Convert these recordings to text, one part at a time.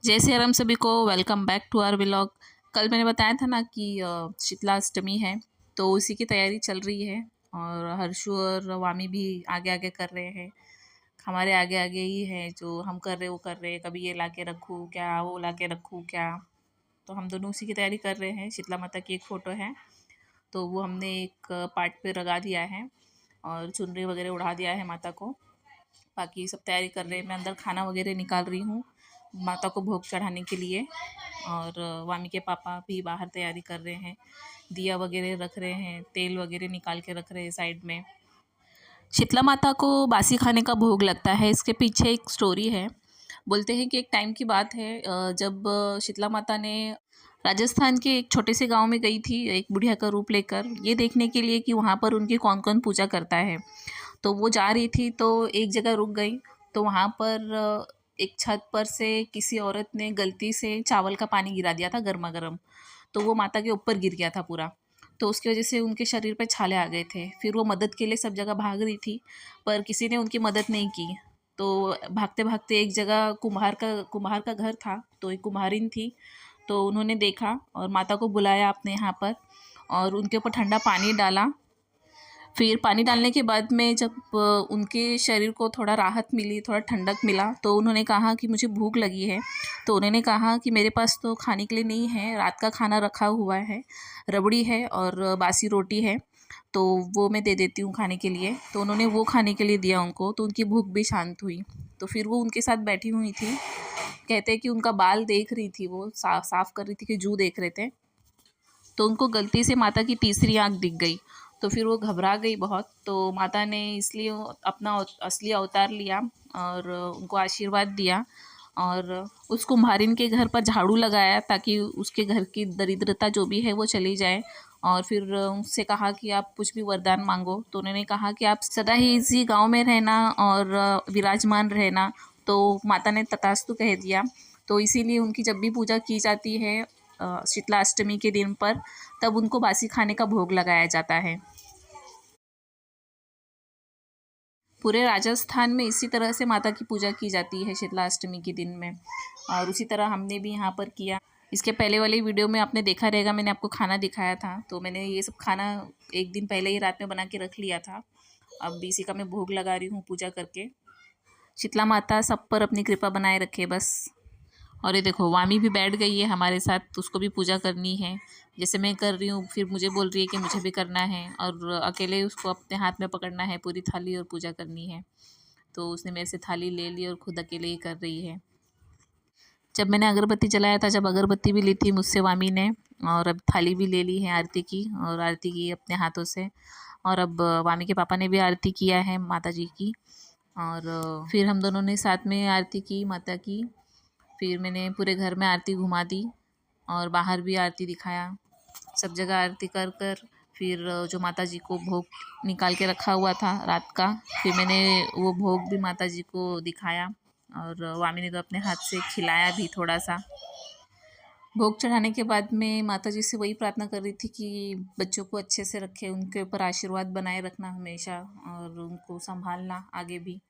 जय श्री राम सभी को। Welcome back to our vlog. कल मैंने बताया था ना कि शीतलाष्टमी है, तो उसी की तैयारी चल रही है और हर्षु और वामी भी आगे आगे कर रहे हैं। हमारे आगे आगे ही है, जो हम कर रहे वो कर रहे हैं। कभी ये ला के रखूँ क्या, वो ला के रखूँ क्या, तो हम दोनों उसी की तैयारी कर रहे हैं। शीतला माता की एक फ़ोटो है, तो वो हमने एक पार्ट पे लगा दिया है और चुनरी वगैरह उड़ा दिया है माता को। बाकी सब तैयारी कर रहे हैं। मैं अंदर खाना वगैरह निकाल रही हूँ माता को भोग चढ़ाने के लिए, और वामी के पापा भी बाहर तैयारी कर रहे हैं। दिया वगैरह रख रहे हैं, तेल वगैरह निकाल के रख रहे हैं साइड में। शीतला माता को बासी खाने का भोग लगता है, इसके पीछे एक स्टोरी है। बोलते हैं कि एक टाइम की बात है, जब शीतला माता ने राजस्थान के एक छोटे से गांव में गई थी एक बुढ़िया का रूप लेकर, ये देखने के लिए कि वहाँ पर उनकी कौन कौन पूजा करता है। तो वो जा रही थी तो एक जगह रुक गई, तो वहाँ पर एक छत पर से किसी औरत ने गलती से चावल का पानी गिरा दिया था गर्मा गर्म, तो वो माता के ऊपर गिर गया था पूरा। तो उसकी वजह से उनके शरीर पे छाले आ गए थे। फिर वो मदद के लिए सब जगह भाग रही थी, पर किसी ने उनकी मदद नहीं की। तो भागते भागते एक जगह कुम्हार का घर था, तो एक कुम्हारिन थी, तो उन्होंने देखा और माता को बुलाया अपने यहाँ पर और उनके ऊपर ठंडा पानी डाला। फिर पानी डालने के बाद में जब उनके शरीर को थोड़ा राहत मिली, थोड़ा ठंडक मिला, तो उन्होंने कहा कि मुझे भूख लगी है। तो उन्होंने कहा कि मेरे पास तो खाने के लिए नहीं है, रात का खाना रखा हुआ है, रबड़ी है और बासी रोटी है, तो वो मैं दे देती हूँ खाने के लिए। तो उन्होंने वो खाने के लिए दिया उनको, तो उनकी भूख भी शांत हुई। तो फिर वो उनके साथ बैठी हुई थी। कहते हैं कि उनका बाल देख रही थी, वो साफ कर रही थी कि जू देख रहे थे, तो उनको गलती से माता की तीसरी आँख दिख गई। तो फिर वो घबरा गई बहुत, तो माता ने इसलिए अपना असली अवतार लिया और उनको आशीर्वाद दिया और उस कुम्हारिन के घर पर झाड़ू लगाया ताकि उसके घर की दरिद्रता जो भी है वो चली जाए। और फिर उससे कहा कि आप कुछ भी वरदान मांगो, तो उन्होंने कहा कि आप सदा ही इसी गांव में रहना और विराजमान रहना। तो माता ने तथास्तु कह दिया। तो इसीलिए उनकी जब भी पूजा की जाती है शीतला अष्टमी के दिन पर, तब उनको बासी खाने का भोग लगाया जाता है। पूरे राजस्थान में इसी तरह से माता की पूजा की जाती है शीतला अष्टमी के दिन में, और उसी तरह हमने भी यहाँ पर किया। इसके पहले वाली वीडियो में आपने देखा रहेगा, मैंने आपको खाना दिखाया था, तो मैंने ये सब खाना एक दिन पहले ही रात में बना के रख लिया था। अब इसी का मैं भोग लगा रही हूँ पूजा करके। शीतला माता सब पर अपनी कृपा बनाए रखे बस। और ये देखो वामी भी बैठ गई है हमारे साथ, तो उसको भी पूजा करनी है। जैसे मैं कर रही हूँ, फिर मुझे बोल रही है कि मुझे भी करना है, और अकेले उसको अपने हाथ में पकड़ना है पूरी थाली और पूजा करनी है। तो उसने मेरे से थाली ले ली और खुद अकेले ही कर रही है। जब मैंने अगरबत्ती जलाया था, जब अगरबत्ती भी ली थी मुझसे वामी ने, और अब थाली भी ले ली है आरती की, और आरती की अपने हाथों से। और अब वामी के पापा ने भी आरती किया है माता जी की, और फिर हम दोनों ने साथ में आरती की माता की। फिर मैंने पूरे घर में आरती घुमा दी और बाहर भी आरती दिखाया, सब जगह आरती कर कर। फिर जो माता जी को भोग निकाल के रखा हुआ था रात का, फिर मैंने वो भोग भी माता जी को दिखाया, और वामी ने तो अपने हाथ से खिलाया भी थोड़ा सा। भोग चढ़ाने के बाद में माता जी से वही प्रार्थना कर रही थी कि बच्चों को अच्छे से रखे, उनके ऊपर आशीर्वाद बनाए रखना हमेशा, और उनको संभालना आगे भी।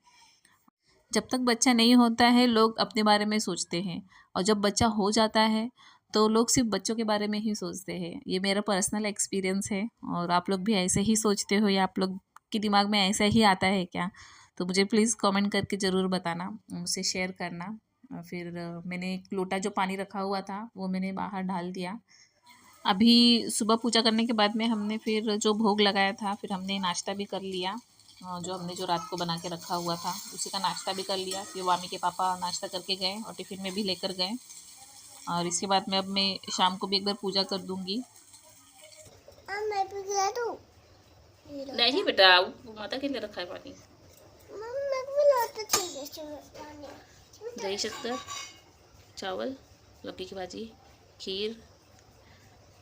जब तक बच्चा नहीं होता है लोग अपने बारे में सोचते हैं, और जब बच्चा हो जाता है तो लोग सिर्फ बच्चों के बारे में ही सोचते हैं। ये मेरा पर्सनल एक्सपीरियंस है, और आप लोग भी ऐसे ही सोचते हो या आप लोग के दिमाग में ऐसा ही आता है क्या? तो मुझे प्लीज़ कमेंट करके ज़रूर बताना, मुझसे शेयर करना। फिर मैंने एक लोटा जो पानी रखा हुआ था वो मैंने बाहर डाल दिया। अभी सुबह पूजा करने के बाद में हमने फिर जो भोग लगाया था, फिर हमने नाश्ता भी कर लिया। जो हमने जो रात को बना के रखा हुआ था उसी का नाश्ता भी कर लिया। फिर वामी के पापा नाश्ता करके गए और टिफ़िन में भी लेकर गए, और इसके बाद में अब मैं शाम को भी एक बार पूजा कर दूँगी। मैं भी गिरा दूँ? नहीं बेटा, वो माता के लिए रखा है पानी। मैं भी लाता पानी। दही शक्कर, चावल, लौकी की भाजी, खीर,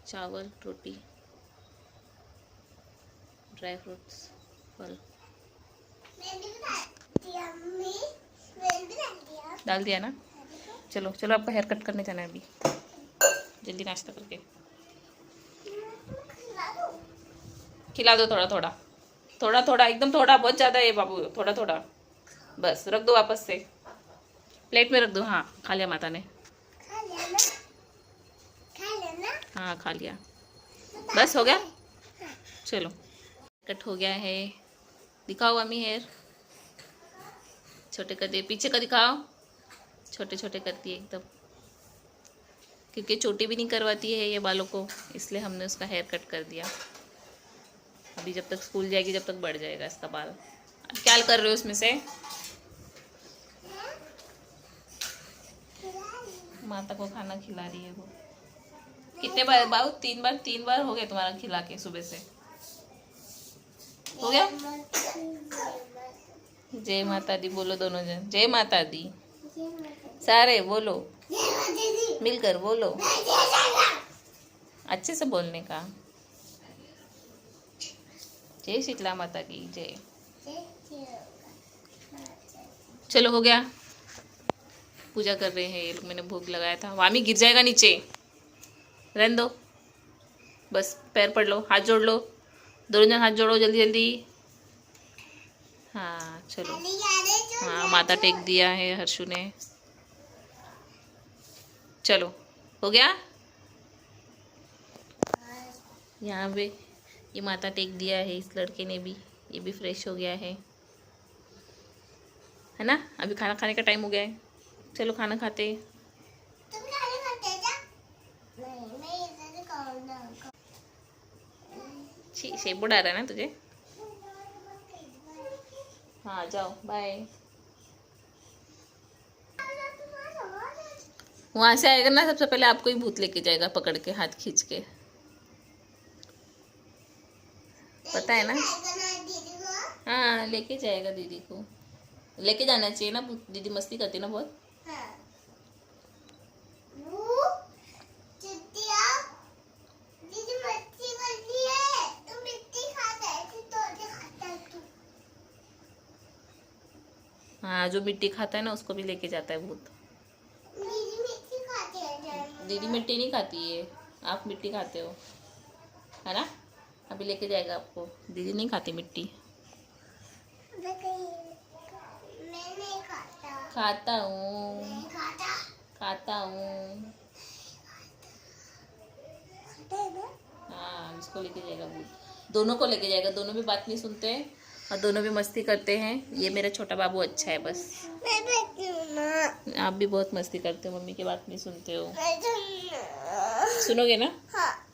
चावल, रोटी, ड्राई फ्रूट्स, फल डाल दिया ना। चलो चलो, आपका हेयर कट करने जाना है अभी, जल्दी नाश्ता करके। खिला दो थोड़ा थोड़ा, थोड़ा थोड़ा, एकदम थोड़ा, बहुत ज़्यादा है बाबू, थोड़ा थोड़ा बस। रख दो वापस से, प्लेट में रख दो। हाँ, खा लिया माता ने। हाँ खा लिया, बस हो गया। चलो कट हो गया है। दिखाओ अम्मी हेयर, छोटे कर दिए, पीछे का दिखाओ, छोटे छोटे कर दिए एकदम, क्योंकि चोटी भी नहीं करवाती है ये बालों को, इसलिए हमने उसका हेयर कट कर दिया। अभी जब तक स्कूल जाएगी जब तक बढ़ जाएगा इसका बाल। अब क्या कर रहे हो उसमें से? माता को खाना खिला रही है वो। कितने बार बाबू? 3 बार, 3 बार हो गया तुम्हारा खिला के सुबह से। हो गया। जय माता दी बोलो दोनों जन, जय माता दी सारे बोलो, मिलकर बोलो, अच्छे से बोलने का। जय शीतला माता की जय। चलो हो गया, पूजा कर रहे हैं ये लोग, मैंने भोग लगाया था। वामी गिर जाएगा नीचे, रहने दो, बस पैर पड़ लो, हाथ जोड़ लो, दोनों जन हाथ जोड़ो जल्दी जल्दी। हाँ चलो, हाँ माथा टेक दिया है हर्षु ने। चलो हो गया। यहाँ पे ये माथा टेक दिया है इस लड़के ने भी, ये भी फ्रेश हो गया है ना। अभी खाना खाने का टाइम हो गया है, चलो खाना खाते। तुम खाने खाते जा? नहीं, मैं इधर खाऊंगा। शेपू डाल रहा है ना तुझे। हाँ जाओ बाय। वहां से आएगा ना, सबसे पहले आपको ही भूत लेके जाएगा पकड़ के, हाथ खींच के, पता है ना। हाँ लेके जाएगा दीदी को, लेके जाना चाहिए ना, दीदी मस्ती करती ना बहुत। हाँ। दीदी मस्ती करती है, तुम मिट्टी खाता है तो खाता है तू। हाँ जो मिट्टी खाता है ना उसको भी लेके जाता है भूत। दीदी मिट्टी खाती है। दीदी मिट्टी नहीं खाती है, आप मिट्टी खाते हो है ना। अभी लेके जाएगा आपको, दीदी नहीं खाती मिट्टी। मैं नहीं खाता। खाता हूँ, नहीं खाता। खाता हूँ। खाता है ना? हाँ इसको लेके जाएगा भूत, दोनों को लेके जाएगा, दोनों भी बात नहीं सुनते हैं और दोनों भी मस्ती करते हैं। ये मेरा छोटा बाबू अच्छा है बस। मैं बैठी हूँ ना। आप भी बहुत मस्ती करते हो, मम्मी की बात नहीं सुनते हो। मैं सुनोगे ना? हाँ।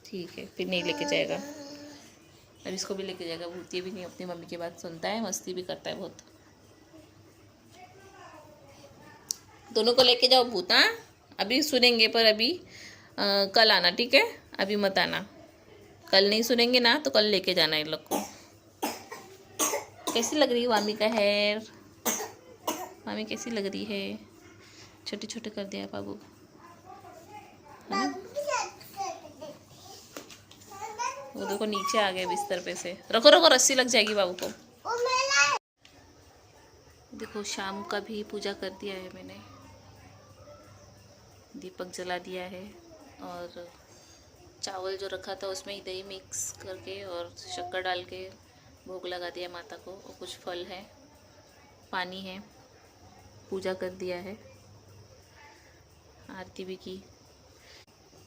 ठीक है फिर नहीं लेके जाएगा। अब इसको भी लेके जाएगा भूत, ये भी नहीं अपनी मम्मी की बात सुनता है, मस्ती भी करता है बहुत। दोनों को लेके जाओ भूत। हाँ अभी सुनेंगे पर अभी कल आना, ठीक है, अभी मत आना। कल नहीं सुनेंगे ना तो कल लेके जाना इन लोग को। कैसी लग रही है वामी का हेयर? वामी कैसी लग रही है? छोटे छोटे कर दिया बाबू, है ना? वो देखो नीचे आ गए बिस्तर पे से, रखो रखो रस्सी लग जाएगी बाबू को। देखो शाम का भी पूजा कर दिया है मैंने, दीपक जला दिया है और चावल जो रखा था उसमें ही दही मिक्स करके और शक्कर डाल के भोग लगा दिया माता को, और कुछ फल है, पानी है, पूजा कर दिया है, आरती भी की,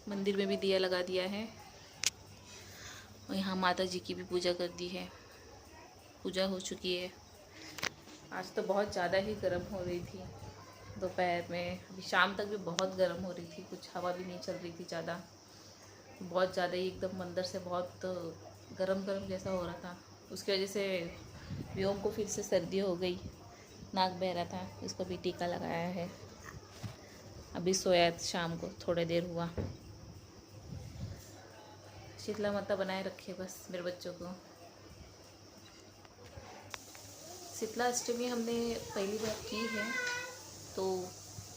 मंदिर में भी दिया लगा दिया है और यहाँ माता जी की भी पूजा कर दी है, पूजा हो चुकी है। आज तो बहुत ज़्यादा ही गर्म हो रही थी दोपहर में, अभी शाम तक भी बहुत गर्म हो रही थी, कुछ हवा भी नहीं चल रही थी ज़्यादा, बहुत ज़्यादा ही एकदम अंदर से बहुत गरम गरम जैसा हो रहा था। उसकी वजह से व्योम को फिर से सर्दी हो गई, नाक बह रहा था, इसको भी टीका लगाया है। अभी सोया शाम को थोड़ी देर हुआ। शीतला माता बनाए रखे बस मेरे बच्चों को। शीतला अष्टमी हमने पहली बार की है, तो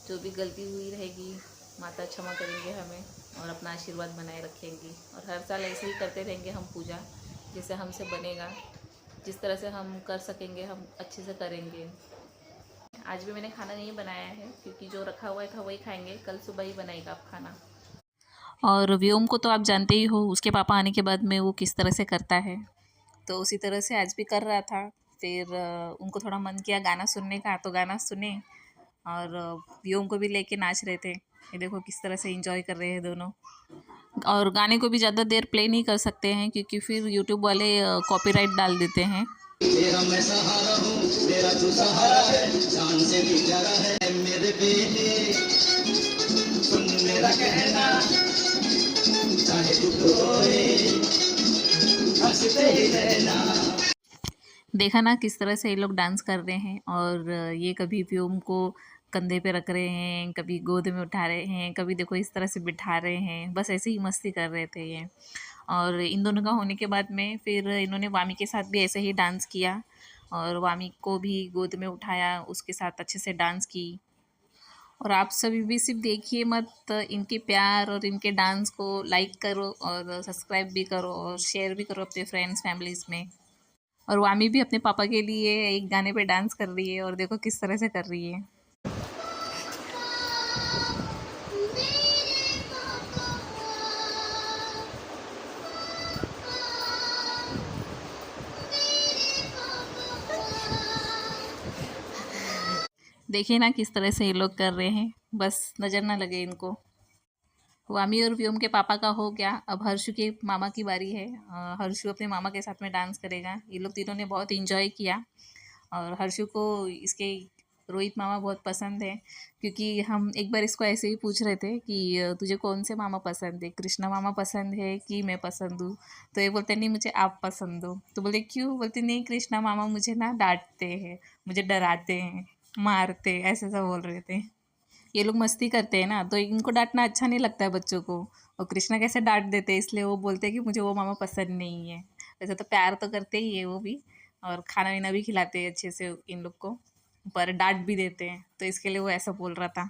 जो भी गलती हुई रहेगी माता क्षमा करेंगे हमें और अपना आशीर्वाद बनाए रखेंगी, और हर साल ऐसे ही करते रहेंगे हम पूजा, जैसे हमसे बनेगा, जिस तरह से हम कर सकेंगे हम अच्छे से करेंगे। आज भी मैंने खाना नहीं बनाया है क्योंकि जो रखा हुआ था वही खाएंगे, कल सुबह ही बनाएगा आप खाना। और व्योम को तो आप जानते ही हो, उसके पापा आने के बाद में वो किस तरह से करता है, तो उसी तरह से आज भी कर रहा था। फिर उनको थोड़ा मन किया गाना सुनने का, तो गाना सुने और व्योम को भी लेके नाच रहे थे। ये देखो किस तरह से एंजॉय कर रहे हैं दोनों, और गाने को भी ज़्यादा देर प्ले नहीं कर सकते हैं क्योंकि फिर यूट्यूब वाले कॉपीराइट डाल देते हैं। तेरा मैं सहारा हूँ, तेरा तू सहारा है, जान से भी प्यारा है मेरे बेटे, सुन मेरा कहना, चाहे तू रोए, हंसते ही रहना। देखा ना किस तरह से ये लोग डांस कर रहे हैं, और ये कभी व्योम को कंधे पे रख रहे हैं, कभी गोद में उठा रहे हैं, कभी देखो इस तरह से बिठा रहे हैं, बस ऐसे ही मस्ती कर रहे थे ये। और इन दोनों का होने के बाद में फिर इन्होंने वामी के साथ भी ऐसे ही डांस किया, और वामी को भी गोद में उठाया, उसके साथ अच्छे से डांस की। और आप सभी भी सिर्फ देखिए मत, इनके प्यार और इनके डांस को लाइक करो और सब्सक्राइब भी करो और शेयर भी करो अपने फ्रेंड्स फैमिलीज़ में। और वामी भी अपने पापा के लिए एक गाने पे डांस कर रही है, और देखो किस तरह से कर रही है। देखिए ना किस तरह से ये लोग कर रहे हैं, बस नज़र ना लगे इनको। वामी और व्योम के पापा का हो गया, अब हर्षु के मामा की बारी है। हर्षु अपने मामा के साथ में डांस करेगा। ये लोग तीनों ने बहुत इंजॉय किया, और हर्षु को इसके रोहित मामा बहुत पसंद है, क्योंकि हम एक बार इसको ऐसे ही पूछ रहे थे कि तुझे कौन से मामा पसंद है, कृष्णा मामा पसंद है कि मैं पसंद हूँ। तो ये बोलते नहीं मुझे आप पसंद हो। तो बोले क्यों? बोलते नहीं कृष्णा मामा मुझे ना डांटते हैं, मुझे डराते हैं, मारते, ऐसे सब बोल रहे थे। ये लोग मस्ती करते हैं ना, तो इनको डांटना अच्छा नहीं लगता है बच्चों को। और कृष्णा कैसे डांट देते हैं, इसलिए वो बोलते हैं कि मुझे वो मामा पसंद नहीं है। वैसे तो प्यार तो करते ही है वो भी, और खाना वाना भी खिलाते हैं अच्छे से इन लोग को, पर डांट भी देते हैं, तो इसके लिए वो ऐसा बोल रहा था।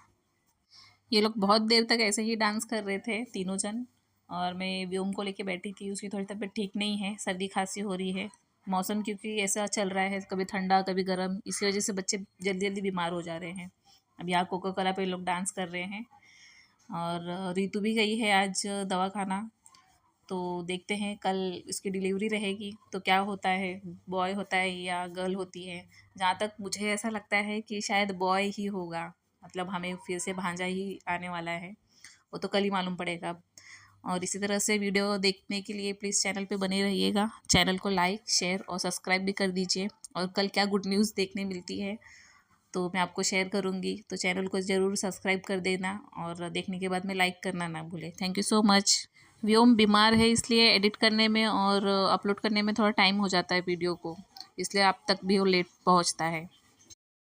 ये लोग बहुत देर तक ऐसे ही डांस कर रहे थे तीनों जन, और मैं व्योम को लेके बैठी थी। उसकी थोड़ी तबीयत ठीक नहीं है, सर्दी खांसी हो रही है। मौसम क्योंकि ऐसा चल रहा है, कभी ठंडा कभी गर्म, इसी वजह से बच्चे जल्दी जल्दी बीमार हो जा रहे हैं। अब यहाँ कोको कोला पे लोग डांस कर रहे हैं। और रितु भी गई है आज दवाखाना, तो देखते हैं कल इसकी डिलीवरी रहेगी तो क्या होता है, बॉय होता है या गर्ल होती है। जहाँ तक मुझे ऐसा लगता है कि शायद बॉय ही होगा, मतलब हमें फिर से भांजा ही आने वाला है, वो तो कल ही मालूम पड़ेगा। और इसी तरह से वीडियो देखने के लिए प्लीज़ चैनल पे बने रहिएगा, चैनल को लाइक शेयर और सब्सक्राइब भी कर दीजिए। और कल क्या गुड न्यूज़ देखने मिलती है तो मैं आपको शेयर करूँगी, तो चैनल को ज़रूर सब्सक्राइब कर देना, और देखने के बाद में लाइक करना ना भूलें। Thank you so much. Vyom बीमार है, इसलिए एडिट करने में और अपलोड करने में थोड़ा टाइम हो जाता है वीडियो को, इसलिए आप तक भी वो लेट पहुंचता है।